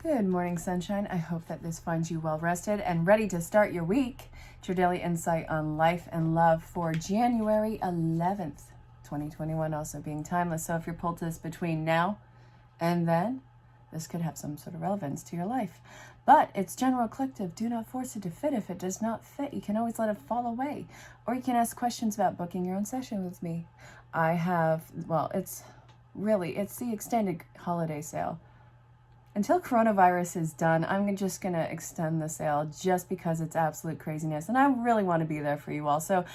Good morning, sunshine. I hope that this finds you well rested and ready to start your week. It's your daily insight on life and love for January 11th, 2021, also being timeless. So if you're pulled to this between now and then, this could have some sort of relevance to your life. But it's general collective. Do not force it to fit. If it does not fit, you can always let it fall away. Or you can ask questions about booking your own session with me. It's the extended holiday sale. Until coronavirus is done, I'm just going to extend the sale just because it's absolute craziness. And I really want to be there for you all. So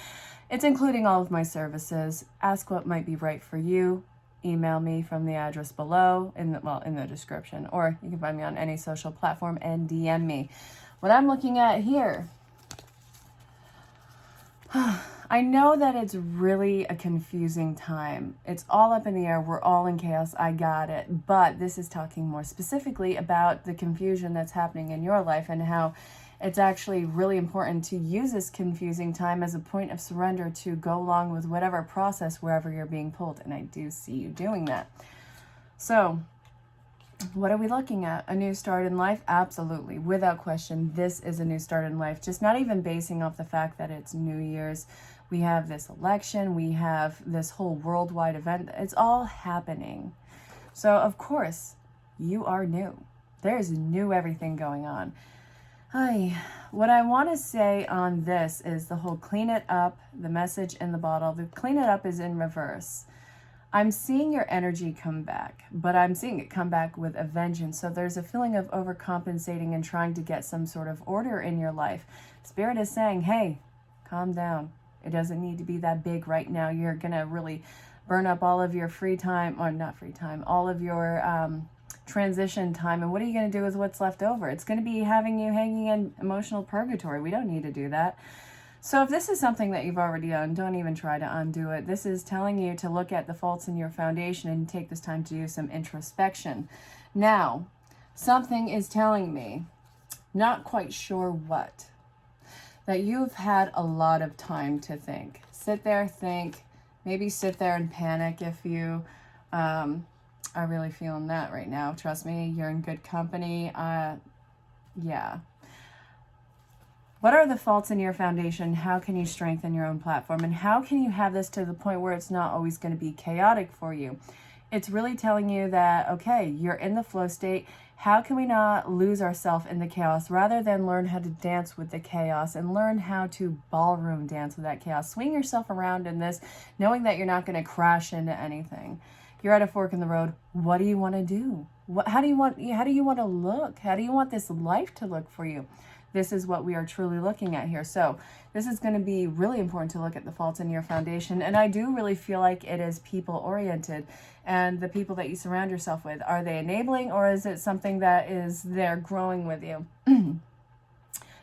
it's including all of my services. Ask what might be right for you. Email me from the address below in the description. Or you can find me on any social platform and DM me. What I'm looking at here, I know that it's really a confusing time. It's all up in the air. We're all in chaos. I got it. But this is talking more specifically about the confusion that's happening in your life and how it's actually really important to use this confusing time as a point of surrender to go along with whatever process wherever you're being pulled. And I do see you doing that. So what are we looking at? A new start in life? Absolutely. Without question, this is a new start in life. Just not even basing off the fact that it's New Year's. We have this election. We have this whole worldwide event. It's all happening. So, of course, you are new. There's new everything going on. What I want to say on this is the whole clean it up, the message in the bottle. The clean it up is in reverse. I'm seeing your energy come back, but I'm seeing it come back with a vengeance. So there's a feeling of overcompensating and trying to get some sort of order in your life. Spirit is saying, hey, calm down. It doesn't need to be that big right now. You're going to really burn up all of your free time, or not free time, all of your transition time. And what are you going to do with what's left over? It's going to be having you hanging in emotional purgatory. We don't need to do that. So if this is something that you've already done, don't even try to undo it. This is telling you to look at the faults in your foundation and take this time to do some introspection. Now, something is telling me, not quite sure what, that you've had a lot of time to think. Sit there, think, maybe sit there and panic if you are really feeling that right now. Trust me, you're in good company. Yeah. What are the faults in your foundation? How can you strengthen your own platform? And how can you have this to the point where it's not always going to be chaotic for you? It's really telling you that, okay, you're in the flow state. How can we not lose ourselves in the chaos rather than learn how to dance with the chaos and learn how to ballroom dance with that chaos? Swing yourself around in this, knowing that you're not going to crash into anything. You're at a fork in the road. What do you want to do? How do you want to look? How do you want this life to look for you? This is what we are truly looking at here. So this is going to be really important to look at the faults in your foundation. And I do really feel like it is people oriented. And the people that you surround yourself with, are they enabling, or is it something that is there growing with you?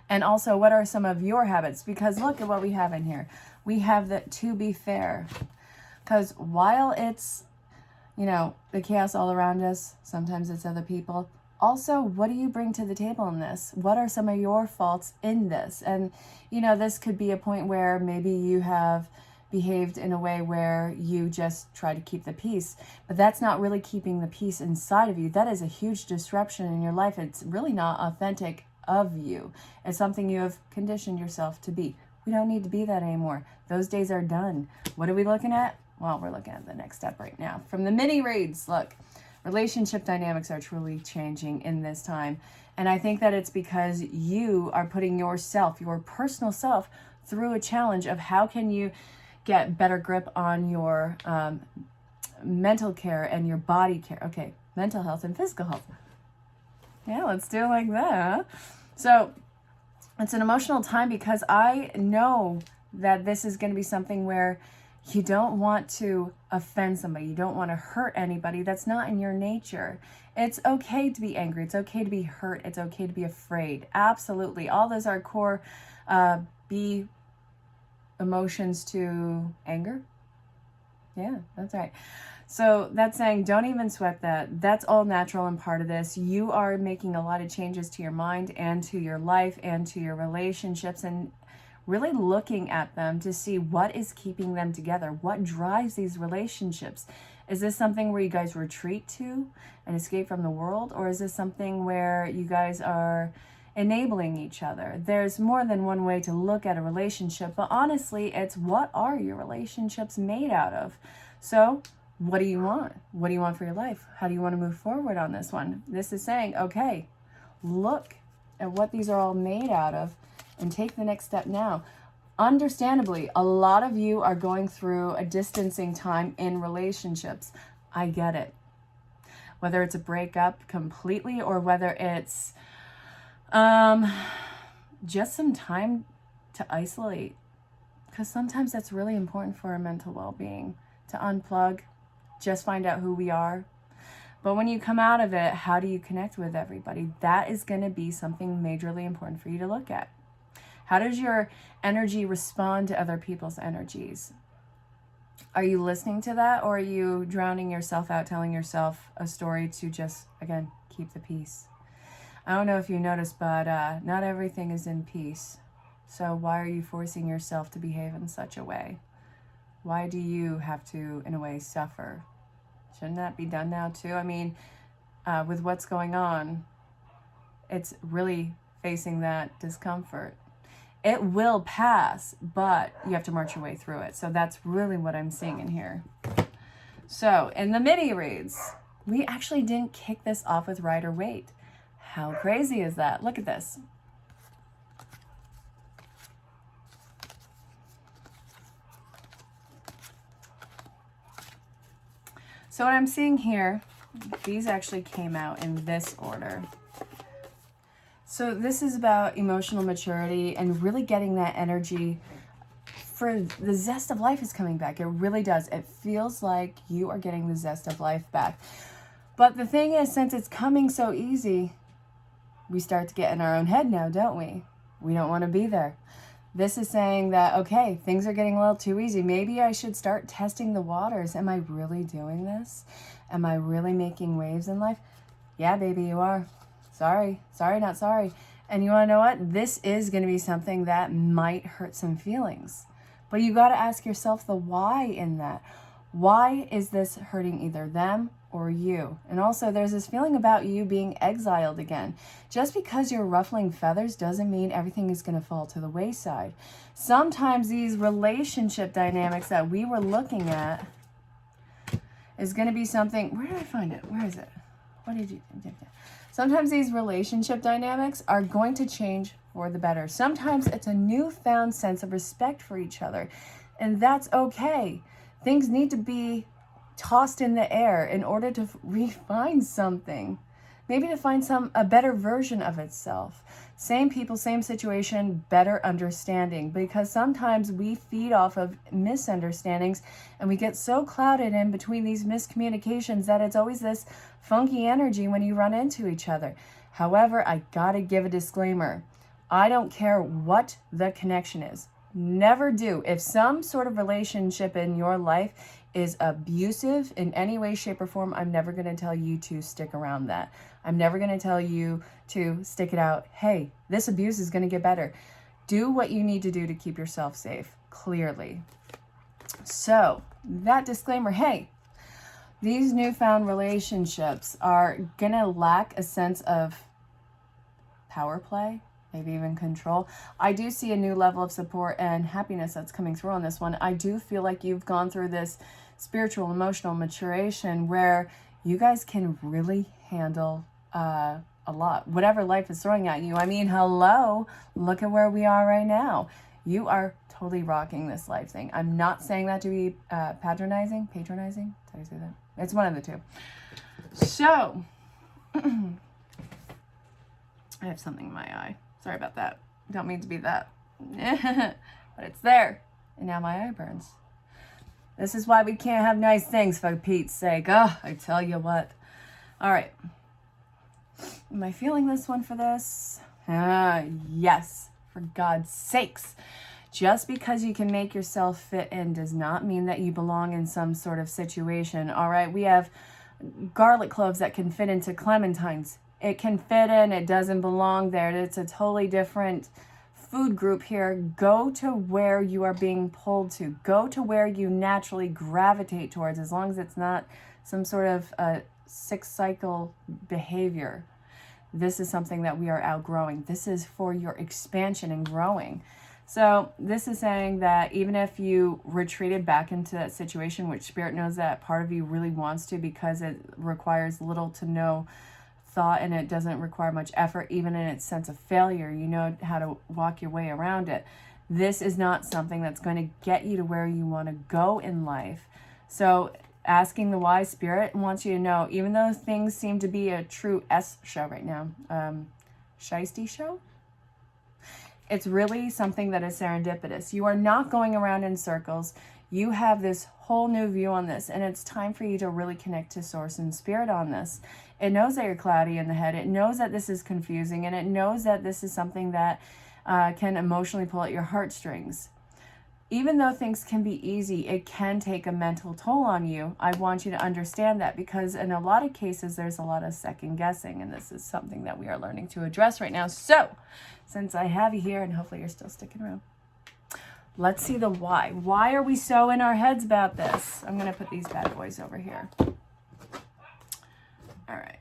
And also, what are some of your habits? Because look at what we have in here. We have that to be fair. Because while it's, the chaos all around us, sometimes it's other people. Also, what do you bring to the table in this? What are some of your faults in this? And, this could be a point where maybe you have behaved in a way where you just try to keep the peace, but that's not really keeping the peace inside of you. That is a huge disruption in your life. It's really not authentic of you. It's something you have conditioned yourself to be. We don't need to be that anymore. Those days are done. What are we looking at? Well, we're looking at the next step right now. From the mini reads, look. Relationship dynamics are truly changing in this time. And I think that it's because you are putting yourself, your personal self, through a challenge of how can you get better grip on your mental care and your body care. Okay, mental health and physical health. Yeah, let's do it like that. So it's an emotional time because I know that this is going to be something where you don't want to offend somebody. You don't want to hurt anybody. That's not in your nature. It's okay to be angry. It's okay to be hurt. It's okay to be afraid. Absolutely. All those are core B emotions to anger. Yeah, that's right. So that's saying don't even sweat that. That's all natural and part of this. You are making a lot of changes to your mind and to your life and to your relationships, and really looking at them to see what is keeping them together, what drives these relationships. Is this something where you guys retreat to and escape from the world? Or is this something where you guys are enabling each other? There's more than one way to look at a relationship, but honestly, it's what are your relationships made out of? So what do you want? What do you want for your life? How do you want to move forward on this one? This is saying, okay, look at what these are all made out of and take the next step now. Understandably, a lot of you are going through a distancing time in relationships. I get it. Whether it's a breakup completely or whether it's just some time to isolate. Because sometimes that's really important for our mental well-being. To unplug, just find out who we are. But when you come out of it, how do you connect with everybody? That is going to be something majorly important for you to look at. How does your energy respond to other people's energies? Are you listening to that, or are you drowning yourself out, telling yourself a story to just, again, keep the peace? I don't know if you noticed, but not everything is in peace. So why are you forcing yourself to behave in such a way? Why do you have to, in a way, suffer? Shouldn't that be done now too? I mean, with what's going on, it's really facing that discomfort. It will pass, but you have to march your way through it. So that's really what I'm seeing in here. So in the mini reads, we actually didn't kick this off with Rider Waite. How crazy is that? Look at this. So what I'm seeing here, these actually came out in this order. So this is about emotional maturity and really getting that energy for the zest of life is coming back. It really does. It feels like you are getting the zest of life back. But the thing is, since it's coming so easy, we start to get in our own head now, don't we? We don't want to be there. This is saying that, okay, things are getting a little too easy. Maybe I should start testing the waters. Am I really doing this? Am I really making waves in life? Yeah, baby, you are. Sorry, not sorry. And you want to know what? This is going to be something that might hurt some feelings. But you got to ask yourself the why in that. Why is this hurting either them or you? And also there's this feeling about you being exiled again. Just because you're ruffling feathers doesn't mean everything is going to fall to the wayside. Sometimes these relationship dynamics that we were looking at is going to be something. Where did I find it? Where is it? What did you think? Sometimes these relationship dynamics are going to change for the better. Sometimes it's a newfound sense of respect for each other, and that's okay. Things need to be tossed in the air in order to refine something. Maybe to find a better version of itself. Same people, same situation, better understanding. Because sometimes we feed off of misunderstandings and we get so clouded in between these miscommunications that it's always this funky energy when you run into each other. However, I gotta give a disclaimer. I don't care what the connection is. Never do. If some sort of relationship in your life is abusive in any way, shape, or form, I'm never going to tell you to stick around that. I'm never going to tell you to stick it out. Hey, this abuse is going to get better. Do what you need to do to keep yourself safe, clearly. So, that disclaimer, hey, these newfound relationships are going to lack a sense of power play, maybe even control. I do see a new level of support and happiness that's coming through on this one. I do feel like you've gone through this spiritual, emotional maturation where you guys can really handle a lot. Whatever life is throwing at you. I mean, hello, look at where we are right now. You are totally rocking this life thing. I'm not saying that to be patronizing. Did I say that? It's one of the two. So, I have something in my eye. Sorry about that. Don't mean to be that. But it's there. And now my eye burns. This is why we can't have nice things, for Pete's sake. Oh, I tell you what. All right. Am I feeling this one for this? Yes. For God's sakes. Just because you can make yourself fit in does not mean that you belong in some sort of situation. All right. We have garlic cloves that can fit into clementines. It can fit in. It doesn't belong there. It's a totally different food group here. Go to where you are being pulled to. Go to where you naturally gravitate towards, as long as it's not some sort of sick cycle behavior. This is something that we are outgrowing. This is for your expansion and growing. So this is saying that even if you retreated back into that situation, which Spirit knows that part of you really wants to, because it requires little to no thought and it doesn't require much effort, even in its sense of failure, you know how to walk your way around it. This is not something that's going to get you to where you want to go in life. So asking the why, Spirit wants you to know, even though things seem to be a true S show right now, shiesty show, it's really something that is serendipitous. You are not going around in circles. You have this whole new view on this, and it's time for you to really connect to Source and Spirit on this. It knows that you're cloudy in the head. It knows that this is confusing, and it knows that this is something that can emotionally pull at your heartstrings. Even though things can be easy, it can take a mental toll on you. I want you to understand that, because in a lot of cases, there's a lot of second guessing, and this is something that we are learning to address right now. So, since I have you here, and hopefully you're still sticking around, let's see the why. Why are we so in our heads about this? I'm going to put these bad boys over here. All right.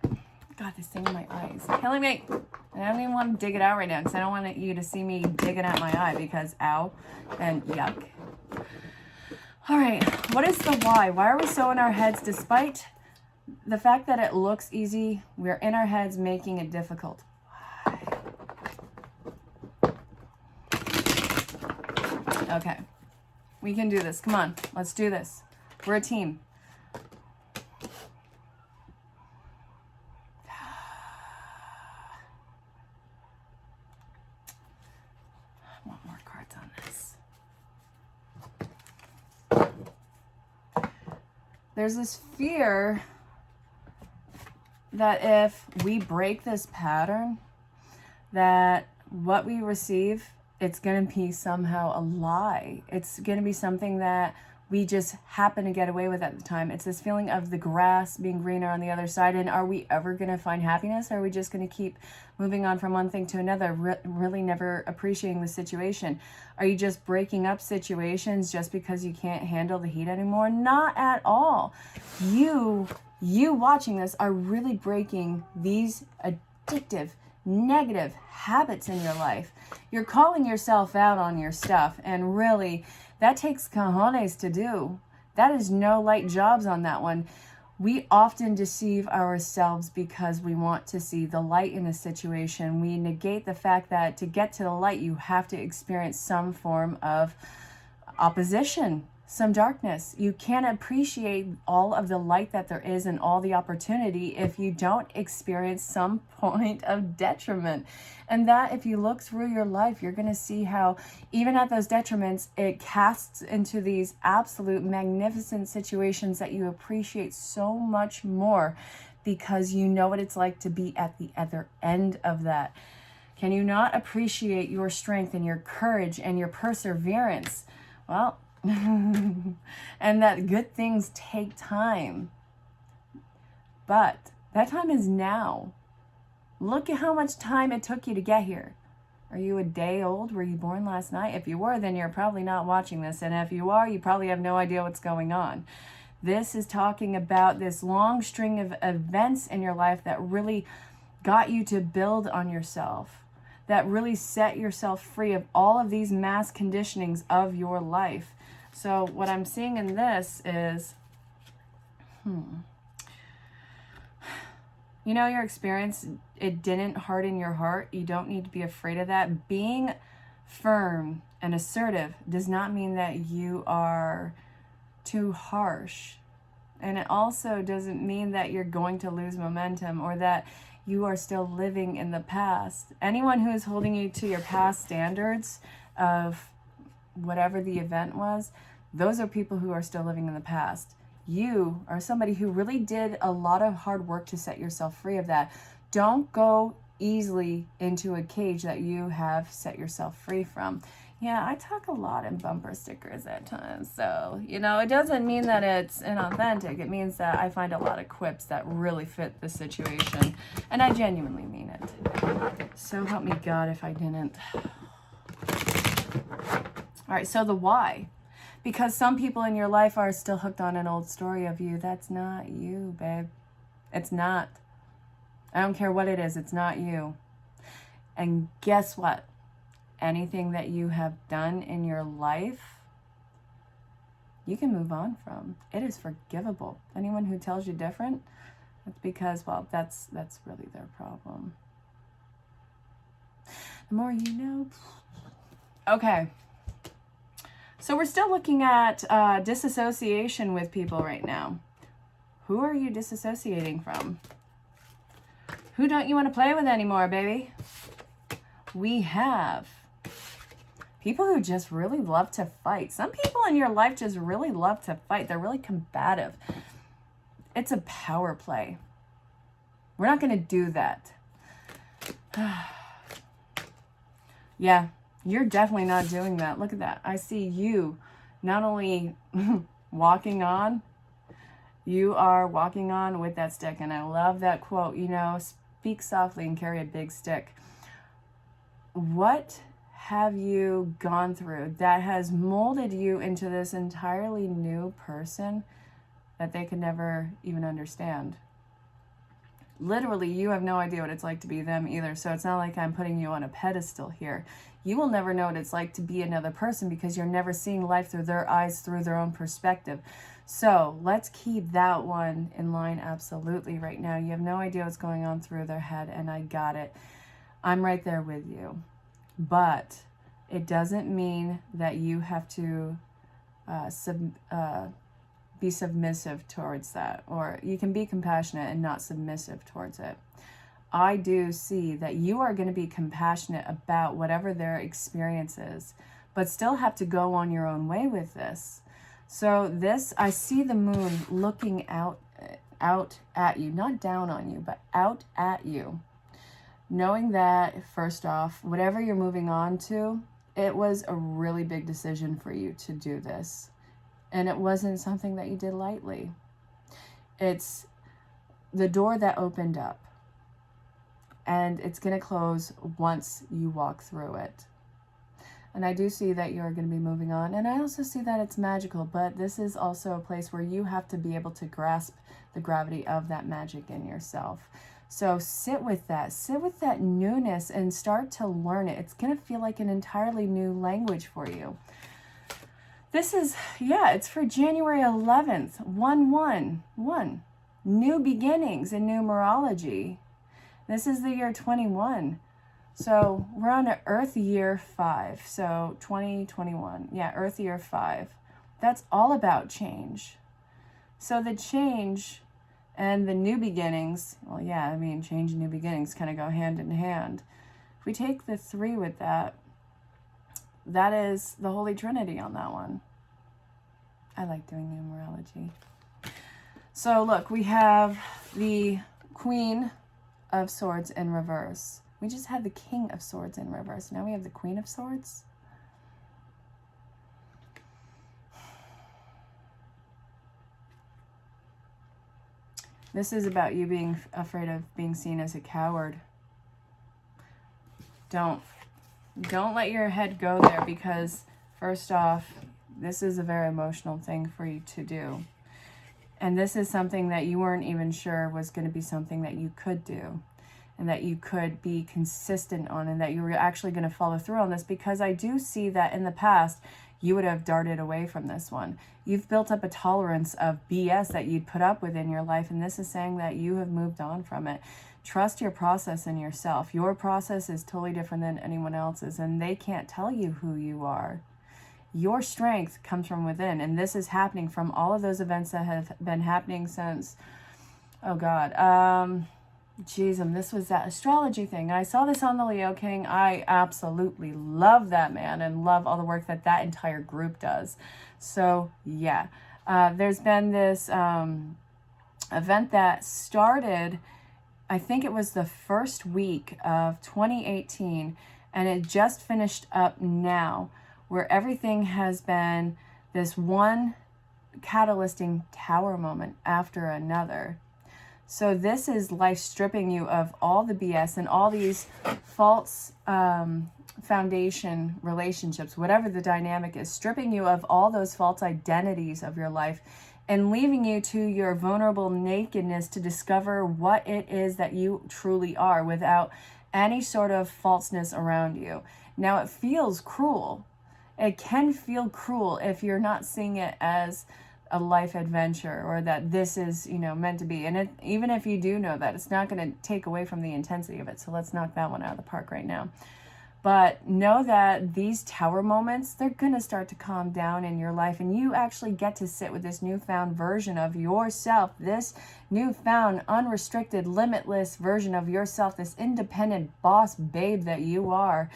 God, this thing in my eye is killing me. I don't even want to dig it out right now, because I don't want you to see me digging at my eye, because ow and yuck. All right, what is the why? Why are we so in our heads? Despite the fact that it looks easy, we're in our heads making it difficult. Why? Okay, we can do this. Come on, let's do this. We're a team. There's this fear that if we break this pattern, that what we receive, it's going to be somehow a lie. It's going to be something that we just happen to get away with at the time. It's this feeling of the grass being greener on the other side. And are we ever going to find happiness? Or are we just going to keep moving on from one thing to another, really never appreciating the situation? Are you just breaking up situations just because you can't handle the heat anymore? Not at all. You watching this are really breaking these addictive, negative habits in your life. You're calling yourself out on your stuff, and really, that takes cojones to do. That is no light jobs on that one. We often deceive ourselves because we want to see the light in a situation. We negate the fact that to get to the light, you have to experience some form of opposition, some darkness. You can't appreciate all of the light that there is and all the opportunity if you don't experience some point of detriment. And that, if you look through your life, you're going to see how even at those detriments, it casts into these absolute magnificent situations that you appreciate so much more, because you know what it's like to be at the other end of that. Can you not appreciate your strength and your courage and your perseverance? Well, and that good things take time, but that time is now. Look at how much time it took you to get here. Are you a day old? Were you born last night? If you were, then you're probably not watching this, and if you are, you probably have no idea what's going on. This is talking about this long string of events in your life that really got you to build on yourself, that really set yourself free of all of these mass conditionings of your life. So what I'm seeing in this is, you know, your experience, it didn't harden your heart. You don't need to be afraid of that. Being firm and assertive does not mean that you are too harsh. And it also doesn't mean that you're going to lose momentum or that you are still living in the past. Anyone who is holding you to your past standards of whatever the event was, those are people who are still living in the past. You are somebody who really did a lot of hard work to set yourself free of that. Don't go easily into a cage that you have set yourself free from. Yeah, I talk a lot in bumper stickers at times. So, you know, it doesn't mean that it's inauthentic. It means that I find a lot of quips that really fit the situation. And I genuinely mean it. So help me God if I didn't. All right, so the why. Because some people in your life are still hooked on an old story of you. That's not you, babe. It's not. I don't care what it is. It's not you. And guess what? Anything that you have done in your life, you can move on from. It is forgivable. Anyone who tells you different, that's because, well, that's really their problem. The more you know. Okay. So we're still looking at disassociation with people right now. Who are you disassociating from? Who don't you want to play with anymore, baby? We have people who just really love to fight. Some people in your life just really love to fight. They're really combative. It's a power play. We're not going to do that. Yeah, you're definitely not doing that. Look at that. I see you not only walking on, you are walking on with that stick. And I love that quote, you know, speak softly and carry a big stick. What have you gone through that has molded you into this entirely new person that they could never even understand? Literally, you have no idea what it's like to be them either. So it's not like I'm putting you on a pedestal here. You will never know what it's like to be another person because you're never seeing life through their eyes, through their own perspective. So let's keep that one in line absolutely right now. You have no idea what's going on through their head, and I got it. I'm right there with you. But it doesn't mean that you have to be submissive towards that, or you can be compassionate and not submissive towards it. I do see that you are going to be compassionate about whatever their experience is, but still have to go on your own way with this. So this, I see the moon looking out at you, not down on you, but out at you. Knowing that, first off, whatever you're moving on to, it was a really big decision for you to do this. And it wasn't something that you did lightly. It's the door that opened up. And it's going to close once you walk through it. And I do see that you're going to be moving on. And I also see that it's magical. But this is also a place where you have to be able to grasp the gravity of that magic in yourself. So sit with that newness and start to learn it. It's going to feel like an entirely new language for you. This is, it's for January 11th, 1-1-1. New beginnings in numerology. This is the year 21. So we're on an Earth year 5. So 2021. Yeah, Earth year 5. That's all about change. So the change and the new beginnings, well, yeah, I mean, change and new beginnings kind of go hand in hand. If we take the 3 with that, that is the Holy Trinity on that one. I like doing numerology. So look, we have the Queen of Swords in reverse. We just had the King of Swords in reverse. Now we have the Queen of Swords. This is about you being afraid of being seen as a coward. Don't let your head go there, because first off, this is a very emotional thing for you to do. And this is something that you weren't even sure was going to be something that you could do and that you could be consistent on, and that you were actually going to follow through on this, because I do see that in the past you would have darted away from this one. You've built up a tolerance of BS that you'd put up with in your life, and this is saying that you have moved on from it. Trust your process and yourself. Your process is totally different than anyone else's, and they can't tell you who you are. Your strength comes from within, and this is happening from all of those events that have been happening since, this was that astrology thing. I saw this on the Leo King. I absolutely love that man and love all the work that that entire group does. So, yeah. There's been this event that started, I think it was the first week of 2018, and it just finished up now, where everything has been this one catalysting tower moment after another. So this is life stripping you of all the BS and all these false foundation relationships, whatever the dynamic is, stripping you of all those false identities of your life and leaving you to your vulnerable nakedness to discover what it is that you truly are without any sort of falseness around you. Now, it feels cruel. It can feel cruel if you're not seeing it as a life adventure, or that this is, meant to be. And even if you do know that, it's not going to take away from the intensity of it. So let's knock that one out of the park right now. But know that these tower moments, they're going to start to calm down in your life, and you actually get to sit with this newfound version of yourself, this newfound, unrestricted, limitless version of yourself, this independent boss babe that you are.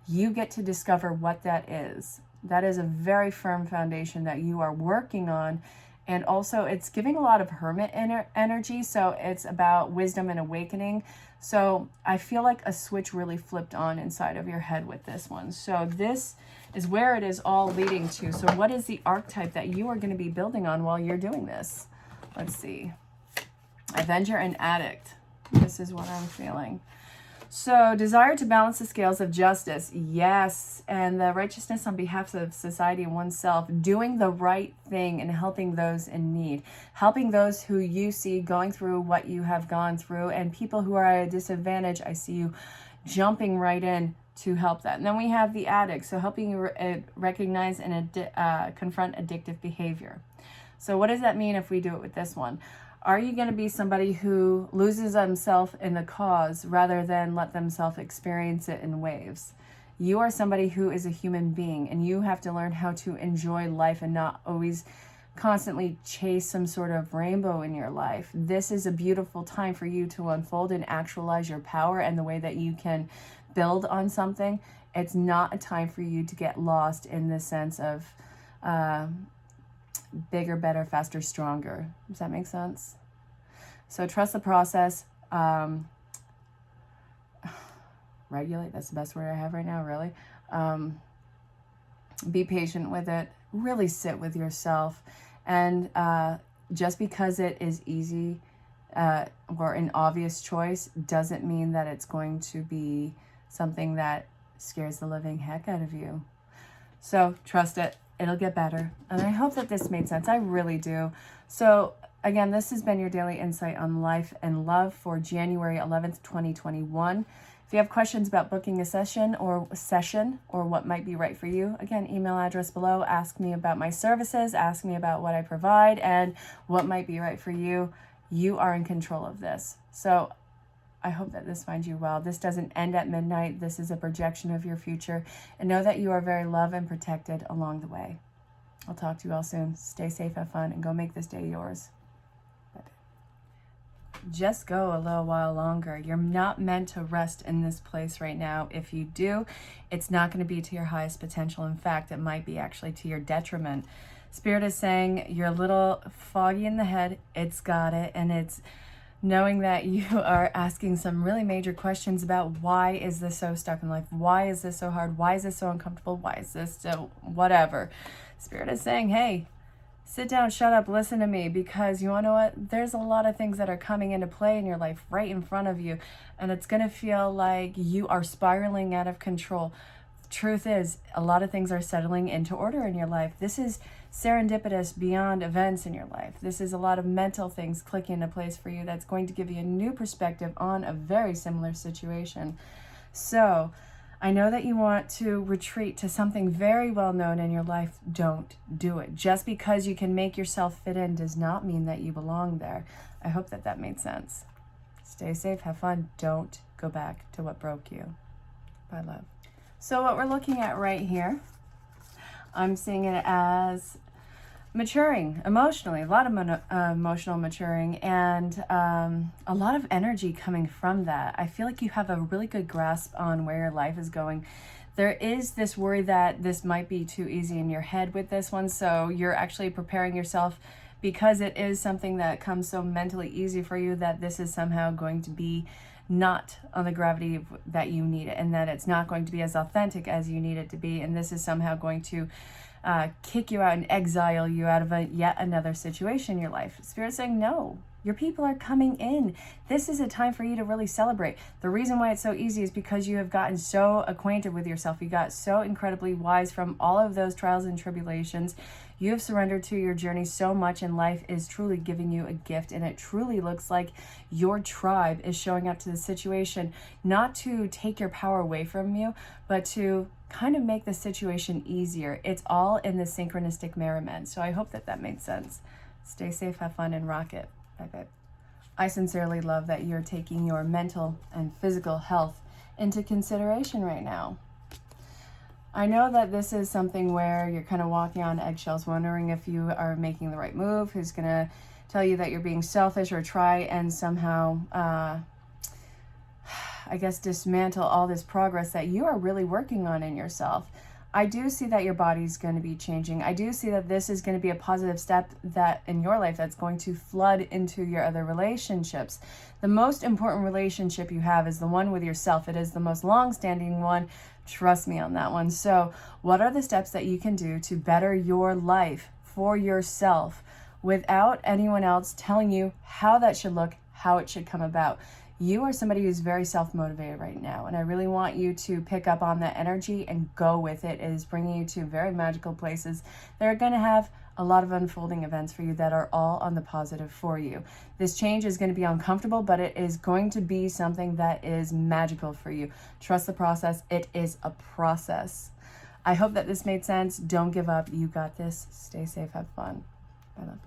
You get to discover what that is. That is a very firm foundation that you are working on. And also, it's giving a lot of hermit energy. So it's about wisdom and awakening. So I feel like a switch really flipped on inside of your head with this one. So this is where it is all leading to. So what is the archetype that you are going to be building on while you're doing this? Let's see. Avenger and Addict. This is what I'm feeling. So, desire to balance the scales of justice, yes, and the righteousness on behalf of society and oneself, doing the right thing and helping those in need, helping those who you see going through what you have gone through, and people who are at a disadvantage, I see you jumping right in to help that. And then we have the addict, so helping you recognize and confront addictive behavior. So what does that mean if we do it with this one? Are you going to be somebody who loses themselves in the cause rather than let themselves experience it in waves? You are somebody who is a human being, and you have to learn how to enjoy life and not always constantly chase some sort of rainbow in your life. This is a beautiful time for you to unfold and actualize your power and the way that you can build on something. It's not a time for you to get lost in the sense of bigger, better, faster, stronger. Does that make sense? So trust the process. Regulate, that's the best word I have right now, really. Be patient with it. Really sit with yourself. And just because it is easy or an obvious choice doesn't mean that it's going to be something that scares the living heck out of you. So trust it. It'll get better. And I hope that this made sense. I really do. So again, this has been your daily insight on life and love for January 11th, 2021. If you have questions about booking a session or what might be right for you, again, email address below, ask me about my services, ask me about what I provide and what might be right for you. You are in control of this. So I hope that this finds you well. This doesn't end at midnight. This is a projection of your future. And know that you are very loved and protected along the way. I'll talk to you all soon. Stay safe, have fun, and go make this day yours. Just go a little while longer. You're not meant to rest in this place right now. If you do, it's not going to be to your highest potential. In fact, it might be actually to your detriment. Spirit is saying you're a little foggy in the head. It's got it. And it's knowing that you are asking some really major questions about why is this so stuck in life? Why is this so hard? Why is this so uncomfortable? Why is this so whatever? Spirit is saying, hey, sit down, shut up, listen to me, because you want to know what? There's a lot of things that are coming into play in your life right in front of you, and it's going to feel like you are spiraling out of control. Truth is, a lot of things are settling into order in your life. This is serendipitous beyond events in your life. This is a lot of mental things clicking into place for you that's going to give you a new perspective on a very similar situation. So I know that you want to retreat to something very well known in your life. Don't do it. Just because you can make yourself fit in does not mean that you belong there. I hope that that made sense. Stay safe, have fun. Don't go back to what broke you. Bye, love. So what we're looking at right here, I'm seeing it as maturing emotionally, a lot of emotional maturing, and a lot of energy coming from that. I feel like you have a really good grasp on where your life is going. There is this worry that this might be too easy in your head with this one, so you're actually preparing yourself because it is something that comes so mentally easy for you that this is somehow going to be not on the gravity that you need it, and that it's not going to be as authentic as you need it to be, and this is somehow going to kick you out and exile you out of yet another situation in your life. Spirit's saying, no, Your people are coming in. This is a time for you to really celebrate. The reason why it's so easy is because you have gotten so acquainted with yourself. You got so incredibly wise from all of those trials and tribulations. You have surrendered to your journey so much, and life is truly giving you a gift. And it truly looks like your tribe is showing up to the situation, not to take your power away from you, but to kind of make the situation easier. It's all in the synchronistic merriment. So I hope that that made sense. Stay safe, have fun, and rock it. Bye, babe. I sincerely love that you're taking your mental and physical health into consideration right now. I know that this is something where you're kind of walking on eggshells, wondering if you are making the right move, who's going to tell you that you're being selfish, or try and somehow, I guess, dismantle all this progress that you are really working on in yourself. I do see that your body's going to be changing. I do see that this is going to be a positive step that in your life that's going to flood into your other relationships. The most important relationship you have is the one with yourself. It is the most long-standing one. Trust me on that one. So what are the steps that you can do to better your life for yourself without anyone else telling you how that should look, how it should come about? You are somebody who's very self-motivated right now, and I really want you to pick up on that energy and go with it. It is bringing you to very magical places that are going to have a lot of unfolding events for you that are all on the positive for you. This change is going to be uncomfortable, but it is going to be something that is magical for you. Trust the process. It is a process. I hope that this made sense. Don't give up. You got this. Stay safe. Have fun. Bye, love.